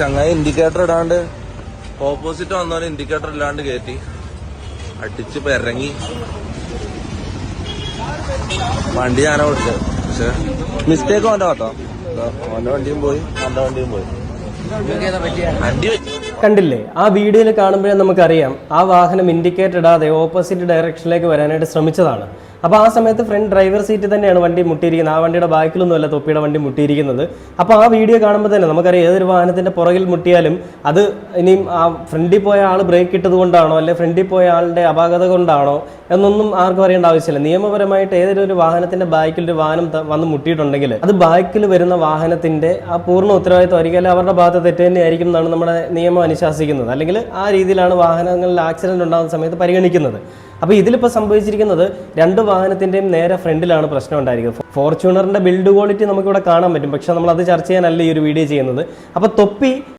ചങ്ങായി indicator ഇടാണ്ട് opposite വന്നവന് indicator ഇല്ലാണ്ട് കയറ്റി അടിച്ചിപ്പോ ഇറങ്ങി. വണ്ടി ഞാനാ വിളിച്ചത്, പക്ഷെ മിസ്റ്റേക്ക് ഓന്റെ കേട്ടോ. ഓന്റെ വണ്ടിയും പോയി, എന്റെ വണ്ടിയും പോയി. വണ്ടി കണ്ടില്ലേ? ആ വീഡിയോയിൽ കാണുമ്പോഴേ നമുക്കറിയാം ആ വാഹനം ഇൻഡിക്കേറ്റർ ഇടാതെ ഓപ്പോസിറ്റ് ഡയറക്ഷനിലേക്ക് വരാനായിട്ട് ശ്രമിച്ചതാണ്. അപ്പോൾ ആ സമയത്ത് ഫ്രണ്ട് ഡ്രൈവർ സീറ്റ് തന്നെയാണ് വണ്ടി മുട്ടിയിരിക്കുന്നത്. ആ വണ്ടിയുടെ ബാക്കിലൊന്നുമല്ല തൊപ്പിയുടെ വണ്ടി മുട്ടിയിരിക്കുന്നത്. അപ്പോൾ ആ വീഡിയോ കാണുമ്പോൾ തന്നെ നമുക്കറിയാം ഏതൊരു വാഹനത്തിൻ്റെ പുറകിൽ മുട്ടിയാലും അത് ഇനിയും ആ ഫ്രണ്ടിൽ പോയ ആൾ ബ്രേക്ക് ഇട്ടത് കൊണ്ടാണോ അല്ലെ ഫ്രണ്ടിൽ പോയ ആളുടെ അപാകത കൊണ്ടാണോ എന്നൊന്നും ആർക്കും അറിയേണ്ട ആവശ്യമില്ല. നിയമപരമായിട്ട് ഏതൊരു വാഹനത്തിൻ്റെ ബാക്കിൽ ഒരു വാഹനം വന്ന് മുട്ടിയിട്ടുണ്ടെങ്കിൽ അത് ബാക്കിൽ വരുന്ന വാഹനത്തിൻ്റെ ആ പൂർണ്ണ ഉത്തരവാദിത്വം ആയിരിക്കും, അവരുടെ ഭാഗത്ത് തെറ്റ് തന്നെയായിരിക്കും എന്നാണ് നമ്മുടെ നിയമം അനുശാസിക്കുന്നത്. അല്ലെങ്കിൽ ആ രീതിയിലാണ് വാഹനങ്ങളിൽ ആക്സിഡന്റ് ഉണ്ടാകുന്ന സമയത്ത് പരിഗണിക്കുന്നത്. അപ്പോൾ ഇതിലിപ്പോൾ സംഭവിച്ചിരിക്കുന്നത് രണ്ട് വാഹനത്തിൻ്റെയും നേരെ ഫ്രണ്ടിലാണ് പ്രശ്നം ഉണ്ടായിരിക്കുന്നത്. ഫോർച്യൂണറിൻ്റെ ബിൽഡ് ക്വാളിറ്റി നമുക്കിവിടെ കാണാൻ പറ്റും, പക്ഷേ നമ്മൾ അത് ചർച്ച ചെയ്യാനല്ല ഈ ഒരു വീഡിയോ ചെയ്യുന്നത്. അപ്പോൾ തൊപ്പി